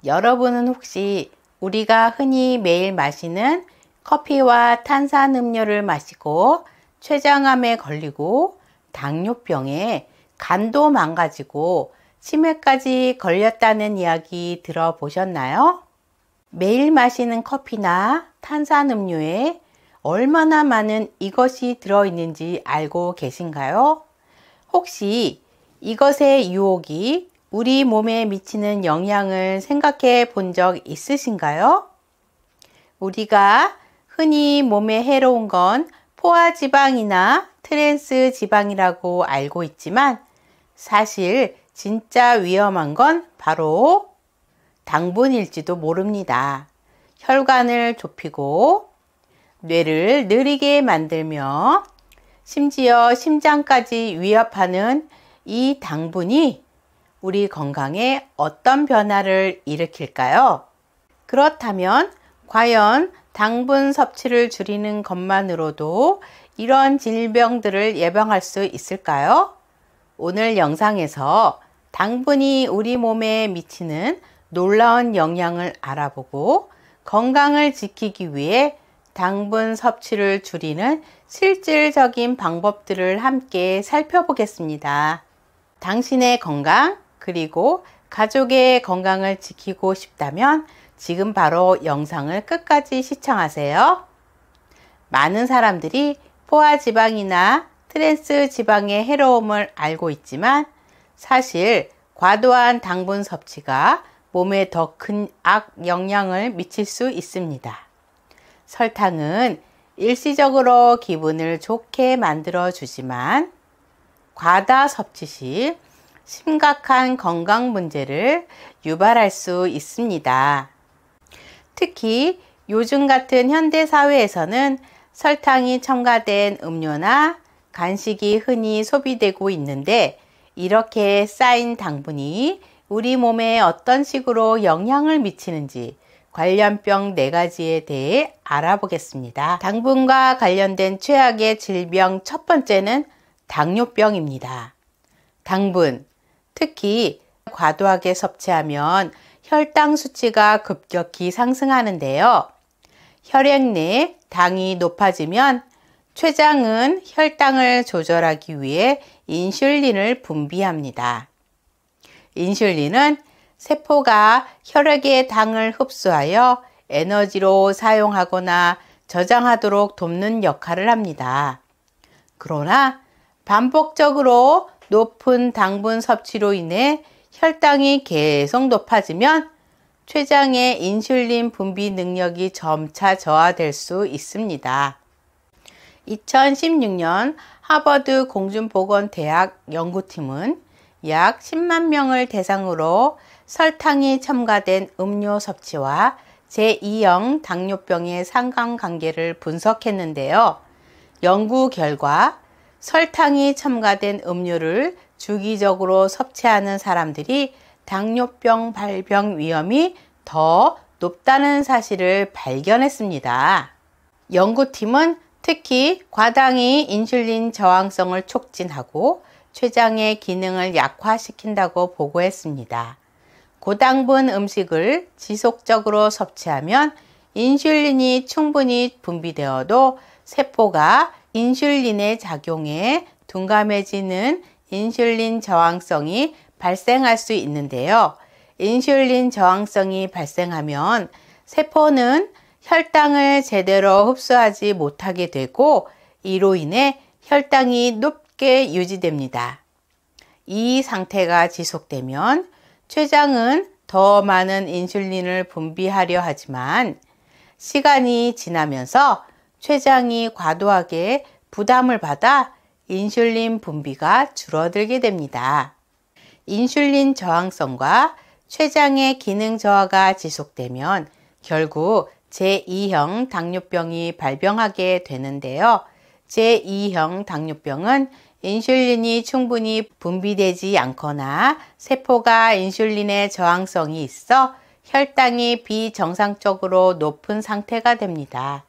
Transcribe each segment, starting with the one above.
여러분은 혹시 우리가 흔히 매일 마시는 커피와 탄산음료를 마시고 췌장암에 걸리고 당뇨병에 간도 망가지고 치매까지 걸렸다는 이야기 들어보셨나요? 매일 마시는 커피나 탄산음료에 얼마나 많은 이것이 들어있는지 알고 계신가요? 혹시 이것의 유혹이 우리 몸에 미치는 영향을 생각해 본 적 있으신가요? 우리가 흔히 몸에 해로운 건 포화지방이나 트랜스 지방이라고 알고 있지만 사실 진짜 위험한 건 바로 당분일지도 모릅니다. 혈관을 좁히고 뇌를 느리게 만들며 심지어 심장까지 위협하는 이 당분이 우리 건강에 어떤 변화를 일으킬까요? 그렇다면 과연 당분 섭취를 줄이는 것만으로도 이런 질병들을 예방할 수 있을까요? 오늘 영상에서 당분이 우리 몸에 미치는 놀라운 영향을 알아보고 건강을 지키기 위해 당분 섭취를 줄이는 실질적인 방법들을 함께 살펴보겠습니다. 당신의 건강 그리고 가족의 건강을 지키고 싶다면 지금 바로 영상을 끝까지 시청하세요. 많은 사람들이 포화지방이나 트랜스 지방의 해로움을 알고 있지만 사실 과도한 당분 섭취가 몸에 더 큰 악영향을 미칠 수 있습니다. 설탕은 일시적으로 기분을 좋게 만들어 주지만 과다 섭취 시 심각한 건강 문제를 유발할 수 있습니다. 특히 요즘 같은 현대 사회에서는 설탕이 첨가된 음료나 간식이 흔히 소비되고 있는데 이렇게 쌓인 당분이 우리 몸에 어떤 식으로 영향을 미치는지 관련병 4가지에 대해 알아보겠습니다. 당분과 관련된 최악의 질병 첫 번째는 당뇨병입니다. 당분, 특히 과도하게 섭취하면 혈당 수치가 급격히 상승하는데요. 혈액 내 당이 높아지면 췌장은 혈당을 조절하기 위해 인슐린을 분비합니다. 인슐린은 세포가 혈액의 당을 흡수하여 에너지로 사용하거나 저장하도록 돕는 역할을 합니다. 그러나 반복적으로 높은 당분 섭취로 인해 혈당이 계속 높아지면 췌장의 인슐린 분비 능력이 점차 저하될 수 있습니다. 2016년 하버드 공중보건대학 연구팀은 약 10만 명을 대상으로 설탕이 첨가된 음료 섭취와 제2형 당뇨병의 상관관계를 분석했는데요. 연구 결과 설탕이 첨가된 음료를 주기적으로 섭취하는 사람들이 당뇨병 발병 위험이 더 높다는 사실을 발견했습니다. 연구팀은 특히 과당이 인슐린 저항성을 촉진하고 췌장의 기능을 약화시킨다고 보고했습니다. 고당분 음식을 지속적으로 섭취하면 인슐린이 충분히 분비되어도 세포가 인슐린의 작용에 둔감해지는 인슐린 저항성이 발생할 수 있는데요. 인슐린 저항성이 발생하면 세포는 혈당을 제대로 흡수하지 못하게 되고 이로 인해 혈당이 높게 유지됩니다. 이 상태가 지속되면 췌장은 더 많은 인슐린을 분비하려 하지만 시간이 지나면서 췌장이 과도하게 부담을 받아 인슐린 분비가 줄어들게 됩니다. 인슐린 저항성과 췌장의 기능 저하가 지속되면 결국 제2형 당뇨병이 발병하게 되는데요. 제2형 당뇨병은 인슐린이 충분히 분비되지 않거나 세포가 인슐린의 저항성이 있어 혈당이 비정상적으로 높은 상태가 됩니다.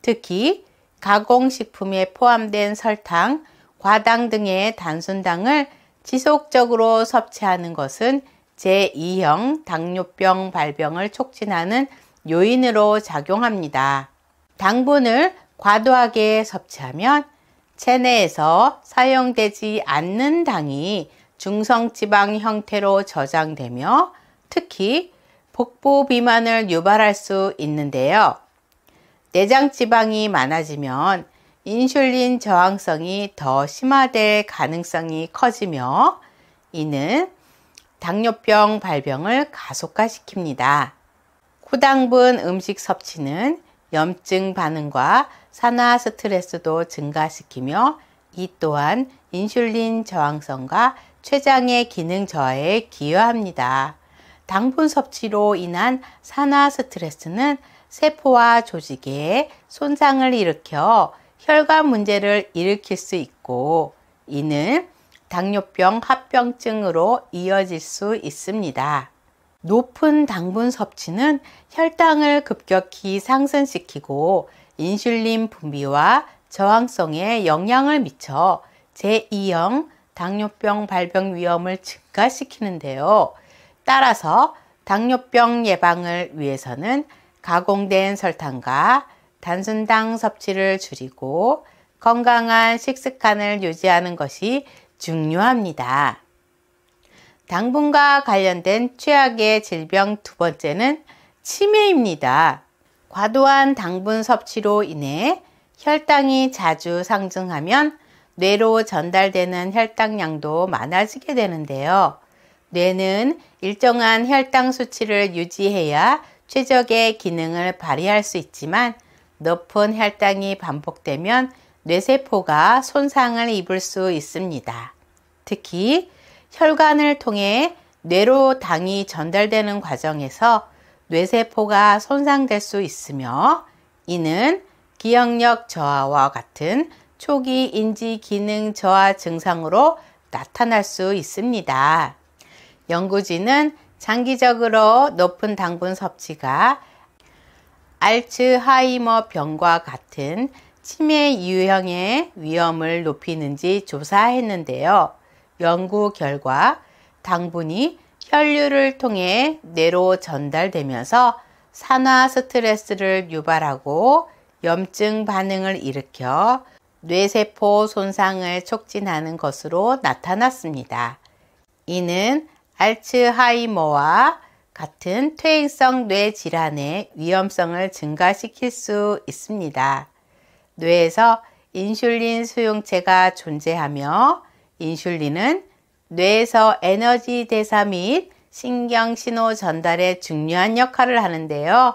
특히 가공식품에 포함된 설탕, 과당 등의 단순당을 지속적으로 섭취하는 것은 제2형 당뇨병 발병을 촉진하는 요인으로 작용합니다. 당분을 과도하게 섭취하면 체내에서 사용되지 않는 당이 중성지방 형태로 저장되며 특히 복부 비만을 유발할 수 있는데요. 내장 지방이 많아지면 인슐린 저항성이 더 심화될 가능성이 커지며 이는 당뇨병 발병을 가속화시킵니다. 고당분 음식 섭취는 염증 반응과 산화 스트레스도 증가시키며 이 또한 인슐린 저항성과 췌장의 기능 저하에 기여합니다. 당분 섭취로 인한 산화 스트레스는 세포와 조직에 손상을 일으켜 혈관 문제를 일으킬 수 있고 이는 당뇨병 합병증으로 이어질 수 있습니다. 높은 당분 섭취는 혈당을 급격히 상승시키고 인슐린 분비와 저항성에 영향을 미쳐 제2형 당뇨병 발병 위험을 증가시키는데요. 따라서 당뇨병 예방을 위해서는 가공된 설탕과 단순당 섭취를 줄이고 건강한 식습관을 유지하는 것이 중요합니다. 당분과 관련된 최악의 질병 두 번째는 치매입니다. 과도한 당분 섭취로 인해 혈당이 자주 상승하면 뇌로 전달되는 혈당량도 많아지게 되는데요. 뇌는 일정한 혈당 수치를 유지해야 최적의 기능을 발휘할 수 있지만 높은 혈당이 반복되면 뇌세포가 손상을 입을 수 있습니다. 특히 혈관을 통해 뇌로 당이 전달되는 과정에서 뇌세포가 손상될 수 있으며 이는 기억력 저하와 같은 초기 인지 기능 저하 증상으로 나타날 수 있습니다. 연구진은 장기적으로 높은 당분 섭취가 알츠하이머 병과 같은 치매 유형의 위험을 높이는지 조사했는데요. 연구 결과 당분이 혈류를 통해 뇌로 전달되면서 산화 스트레스를 유발하고 염증 반응을 일으켜 뇌세포 손상을 촉진하는 것으로 나타났습니다. 이는 알츠하이머와 같은 퇴행성 뇌 질환의 위험성을 증가시킬 수 있습니다. 뇌에서 인슐린 수용체가 존재하며 인슐린은 뇌에서 에너지 대사 및 신경 신호 전달에 중요한 역할을 하는데요.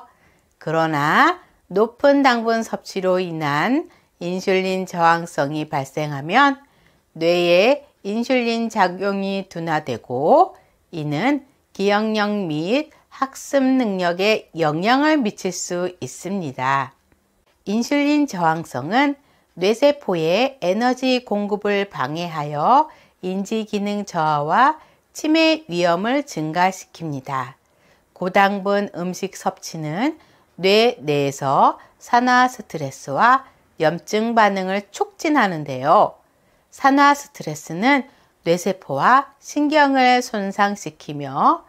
그러나 높은 당분 섭취로 인한 인슐린 저항성이 발생하면 뇌에 인슐린 작용이 둔화되고 이는 기억력 및 학습 능력에 영향을 미칠 수 있습니다. 인슐린 저항성은 뇌세포의 에너지 공급을 방해하여 인지기능 저하와 치매 위험을 증가시킵니다. 고당분 음식 섭취는 뇌 내에서 산화 스트레스와 염증 반응을 촉진하는데요. 산화 스트레스는 뇌세포와 신경을 손상시키며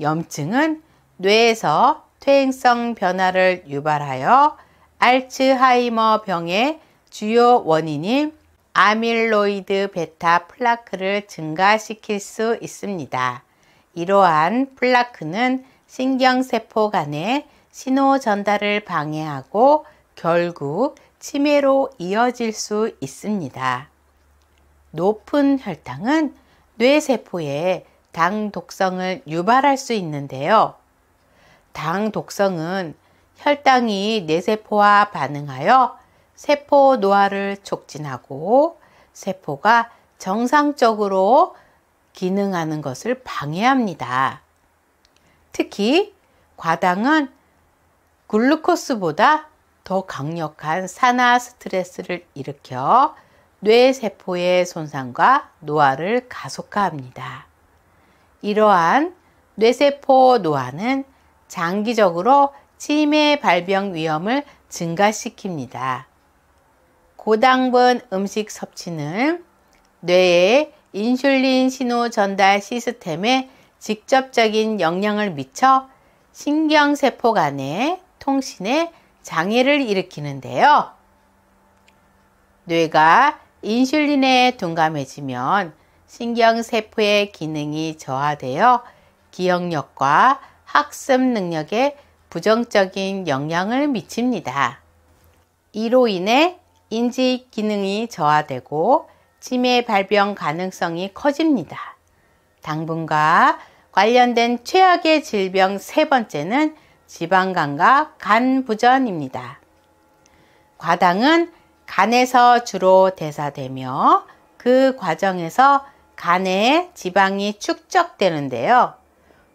염증은 뇌에서 퇴행성 변화를 유발하여 알츠하이머 병의 주요 원인인 아밀로이드 베타 플라크를 증가시킬 수 있습니다. 이러한 플라크는 신경세포 간의 신호 전달을 방해하고 결국 치매로 이어질 수 있습니다. 높은 혈당은 뇌세포에 당 독성을 유발할 수 있는데요. 당 독성은 혈당이 뇌세포와 반응하여 세포 노화를 촉진하고 세포가 정상적으로 기능하는 것을 방해합니다. 특히 과당은 글루코스보다 더 강력한 산화 스트레스를 일으켜 뇌세포의 손상과 노화를 가속화합니다. 이러한 뇌세포 노화는 장기적으로 치매 발병 위험을 증가시킵니다. 고당분 음식 섭취는 뇌의 인슐린 신호 전달 시스템에 직접적인 영향을 미쳐 신경세포 간의 통신에 장애를 일으키는데요. 뇌가 인슐린에 둔감해지면 신경세포의 기능이 저하되어 기억력과 학습 능력에 부정적인 영향을 미칩니다. 이로 인해 인지 기능이 저하되고 치매 발병 가능성이 커집니다. 당분과 관련된 최악의 질병 세 번째는 지방간과 간부전입니다. 과당은 간에서 주로 대사되며 그 과정에서 간에 지방이 축적되는데요.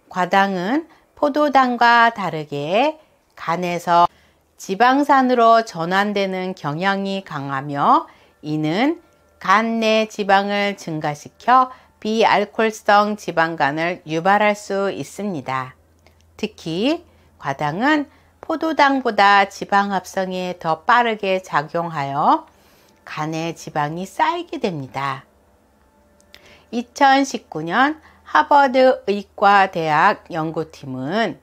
과당은 포도당과 다르게 간에서 지방산으로 전환되는 경향이 강하며 이는 간 내 지방을 증가시켜 비알코올성 지방간을 유발할 수 있습니다. 특히 과당은 포도당보다 지방 합성에 더 빠르게 작용하여 간에 지방이 쌓이게 됩니다. 2019년 하버드 의과대학 연구팀은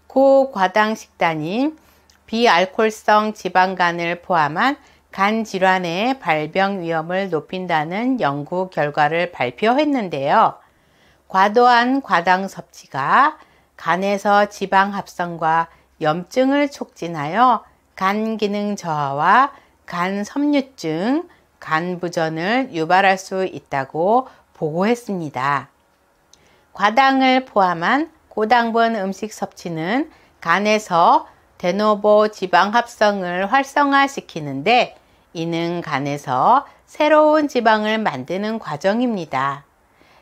고과당 식단인 비알코올성 지방간을 포함한 간 질환의 발병 위험을 높인다는 연구 결과를 발표했는데요. 과도한 과당 섭취가 간에서 지방 합성과 염증을 촉진하여 간 기능 저하와 간 섬유증, 간부전을 유발할 수 있다고 보고했습니다. 과당을 포함한 고당분 음식 섭취는 간에서 데노보 지방 합성을 활성화시키는데 이는 간에서 새로운 지방을 만드는 과정입니다.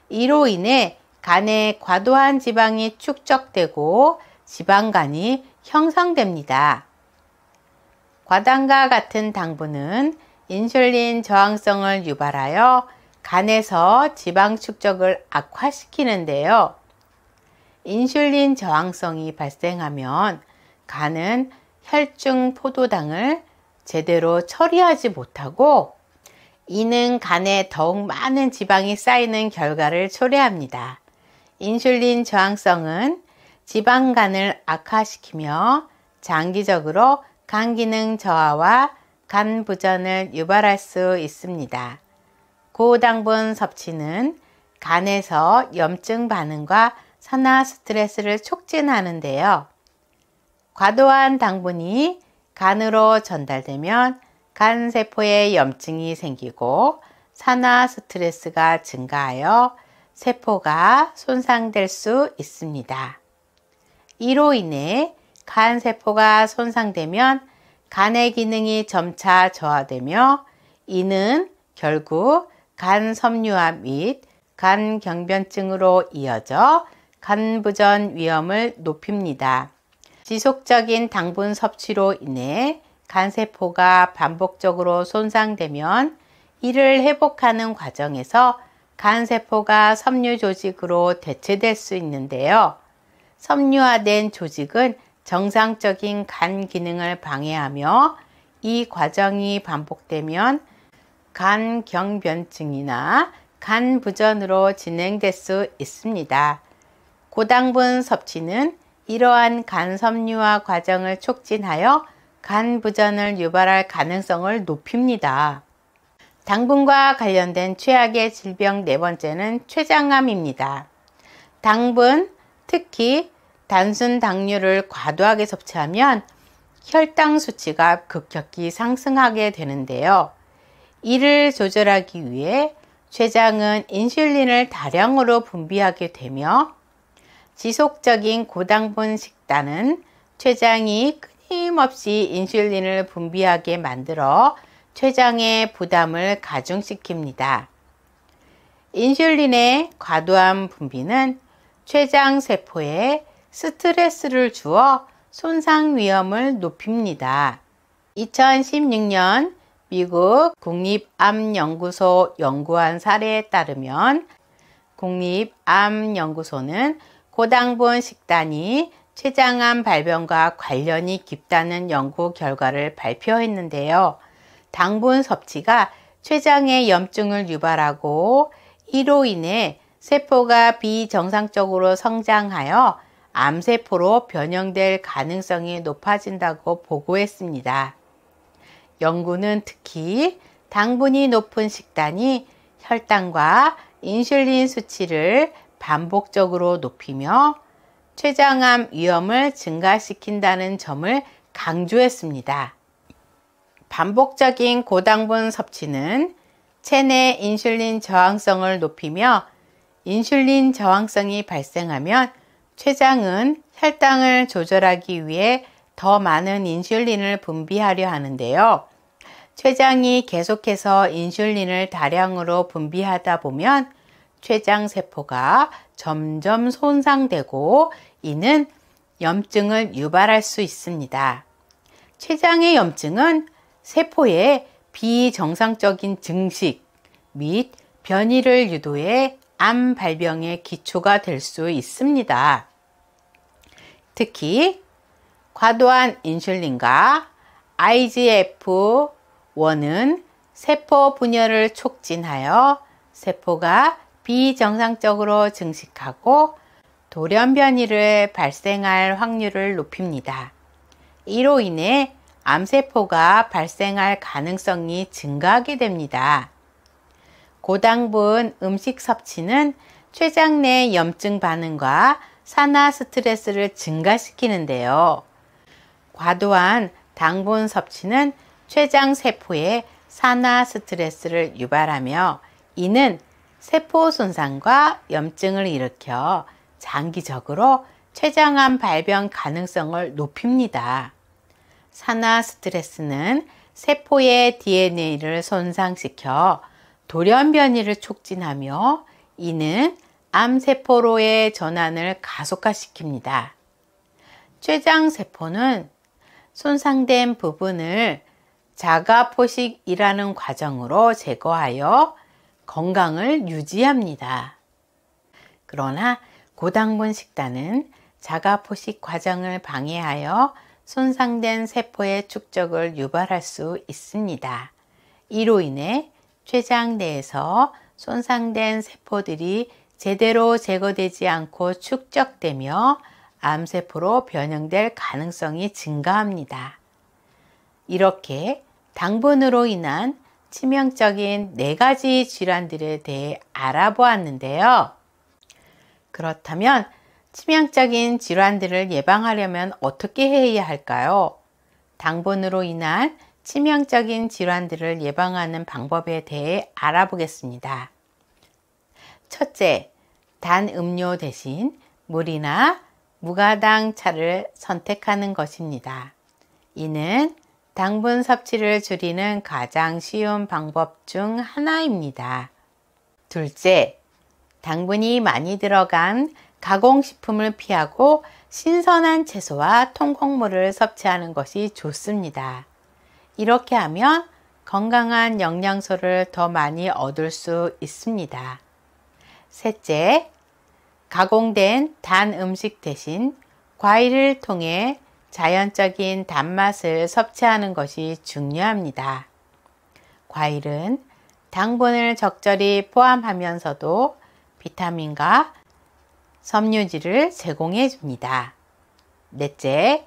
이로 인해 간에 과도한 지방이 축적되고 지방간이 형성됩니다. 과당과 같은 당분은 인슐린 저항성을 유발하여 간에서 지방 축적을 악화시키는데요. 인슐린 저항성이 발생하면 간은 혈중 포도당을 제대로 처리하지 못하고 이는 간에 더욱 많은 지방이 쌓이는 결과를 초래합니다. 인슐린 저항성은 지방간을 악화시키며 장기적으로 간 기능 저하와 간 부전을 유발할 수 있습니다. 고당분 섭취는 간에서 염증 반응과 산화 스트레스를 촉진하는데요. 과도한 당분이 간으로 전달되면 간세포에 염증이 생기고 산화 스트레스가 증가하여 세포가 손상될 수 있습니다. 이로 인해 간세포가 손상되면 간의 기능이 점차 저하되며 이는 결국 간 섬유화 및 간 경변증으로 이어져 간부전 위험을 높입니다. 지속적인 당분 섭취로 인해 간세포가 반복적으로 손상되면 이를 회복하는 과정에서 간세포가 섬유 조직으로 대체될 수 있는데요. 섬유화된 조직은 정상적인 간 기능을 방해하며 이 과정이 반복되면 간 경변증이나 간 부전으로 진행될 수 있습니다. 고당분 섭취는 이러한 간 섬유화 과정을 촉진하여 간 부전을 유발할 가능성을 높입니다. 당분과 관련된 최악의 질병 네 번째는 췌장암입니다. 당분, 특히 단순 당류를 과도하게 섭취하면 혈당 수치가 급격히 상승하게 되는데요. 이를 조절하기 위해 췌장은 인슐린을 다량으로 분비하게 되며 지속적인 고당분 식단은 췌장이 끊임없이 인슐린을 분비하게 만들어 췌장의 부담을 가중시킵니다. 인슐린의 과도한 분비는 췌장 세포에 스트레스를 주어 손상 위험을 높입니다. 2016년 미국 국립암연구소 연구한 사례에 따르면 국립암연구소는 고당분 식단이 췌장암 발병과 관련이 깊다는 연구 결과를 발표했는데요. 당분 섭취가 췌장의 염증을 유발하고 이로 인해 세포가 비정상적으로 성장하여 암세포로 변형될 가능성이 높아진다고 보고했습니다. 연구는 특히 당분이 높은 식단이 혈당과 인슐린 수치를 반복적으로 높이며 췌장암 위험을 증가시킨다는 점을 강조했습니다. 반복적인 고당분 섭취는 체내 인슐린 저항성을 높이며 인슐린 저항성이 발생하면 췌장은 혈당을 조절하기 위해 더 많은 인슐린을 분비하려 하는데요. 췌장이 계속해서 인슐린을 다량으로 분비하다 보면 췌장 세포가 점점 손상되고 이는 염증을 유발할 수 있습니다. 췌장의 염증은 세포의 비정상적인 증식 및 변이를 유도해 암 발병의 기초가 될 수 있습니다. 특히 과도한 인슐린과 IGF-1은 세포 분열을 촉진하여 세포가 비정상적으로 증식하고 돌연 변이를 발생할 확률을 높입니다. 이로 인해 암세포가 발생할 가능성이 증가하게 됩니다. 고당분 음식 섭취는 췌장 내 염증 반응과 산화 스트레스를 증가시키는데요. 과도한 당분 섭취는 췌장 세포에 산화 스트레스를 유발하며 이는 세포 손상과 염증을 일으켜 장기적으로 췌장암 발병 가능성을 높입니다. 산화 스트레스는 세포의 DNA를 손상시켜 돌연 변이를 촉진하며 이는 암세포로의 전환을 가속화시킵니다. 췌장세포는 손상된 부분을 자가포식이라는 과정으로 제거하여 건강을 유지합니다. 그러나 고당분 식단은 자가포식 과정을 방해하여 손상된 세포의 축적을 유발할 수 있습니다. 이로 인해 췌장 내에서 손상된 세포들이 제대로 제거되지 않고 축적되며 암세포로 변형될 가능성이 증가합니다. 이렇게 당분으로 인한 치명적인 4가지 질환들에 대해 알아보았는데요. 그렇다면 치명적인 질환들을 예방하려면 어떻게 해야 할까요? 당분으로 인한 치명적인 질환들을 예방하는 방법에 대해 알아보겠습니다. 첫째, 단 음료 대신 물이나 무가당 차를 선택하는 것입니다. 이는 당분 섭취를 줄이는 가장 쉬운 방법 중 하나입니다. 둘째, 당분이 많이 들어간 가공식품을 피하고 신선한 채소와 통곡물을 섭취하는 것이 좋습니다. 이렇게 하면 건강한 영양소를 더 많이 얻을 수 있습니다. 셋째, 가공된 단 음식 대신 과일을 통해 자연적인 단맛을 섭취하는 것이 중요합니다. 과일은 당분을 적절히 포함하면서도 비타민과 섬유질을 제공해 줍니다. 넷째,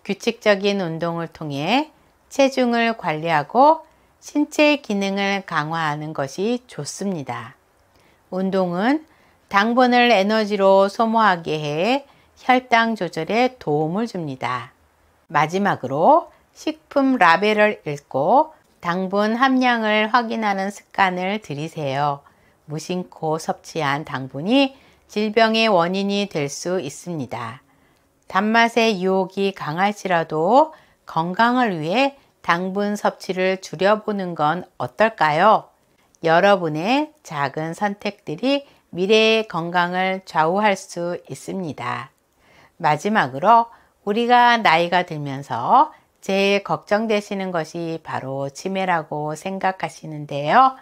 규칙적인 운동을 통해 체중을 관리하고 신체 기능을 강화하는 것이 좋습니다. 운동은 당분을 에너지로 소모하게 해 혈당 조절에 도움을 줍니다. 마지막으로 식품 라벨을 읽고 당분 함량을 확인하는 습관을 들이세요. 무심코 섭취한 당분이 질병의 원인이 될 수 있습니다. 단맛의 유혹이 강할지라도 건강을 위해 당분 섭취를 줄여보는 건 어떨까요? 여러분의 작은 선택들이 미래의 건강을 좌우할 수 있습니다. 마지막으로 우리가 나이가 들면서 제일 걱정되시는 것이 바로 치매라고 생각하시는데요.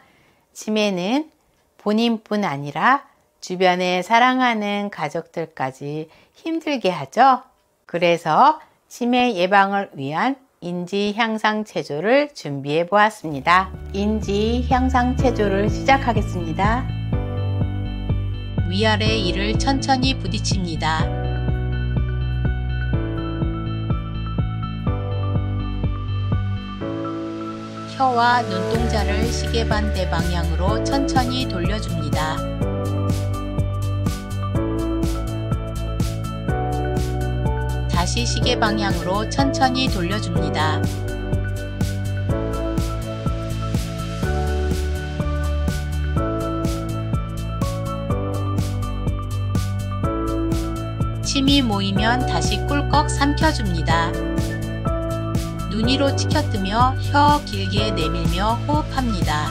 치매는 본인뿐 아니라 주변에 사랑하는 가족들까지 힘들게 하죠. 그래서 치매 예방을 위한 인지 향상 체조를 준비해 보았습니다. 인지 향상 체조를 시작하겠습니다. 위아래 이를 천천히 부딪힙니다. 혀와 눈동자를 시계 반대 방향으로 천천히 돌려줍니다. 다시 시계 방향으로 천천히 돌려줍니다. 침이 모이면 다시 꿀꺽 삼켜줍니다. 눈 위로 치켜뜨며 혀 길게 내밀며 호흡합니다.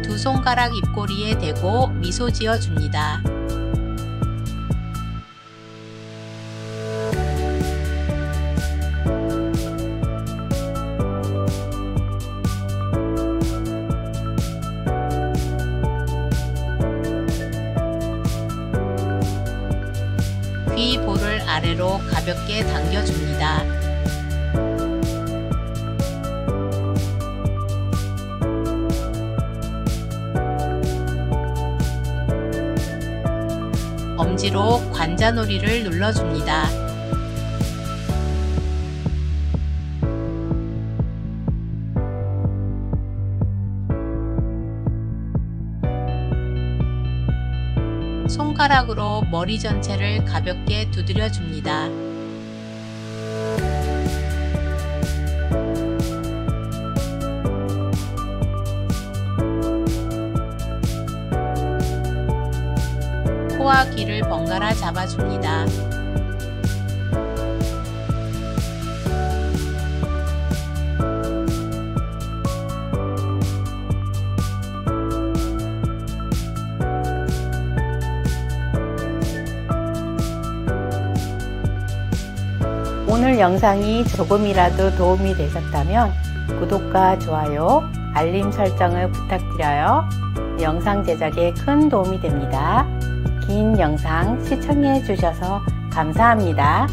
두 손가락 입꼬리에 대고 미소 지어줍니다. 귀 볼을 아래로 가볍게 당겨줍니다. 엄지로 관자놀이를 눌러줍니다. 손가락으로 머리 전체를 가볍게 두드려 줍니다. 코와 귀를 번갈아 잡아줍니다. 오늘 영상이 조금이라도 도움이 되셨다면 구독과 좋아요, 알림 설정을 부탁드려요. 영상 제작에 큰 도움이 됩니다. 긴 영상 시청해 주셔서 감사합니다.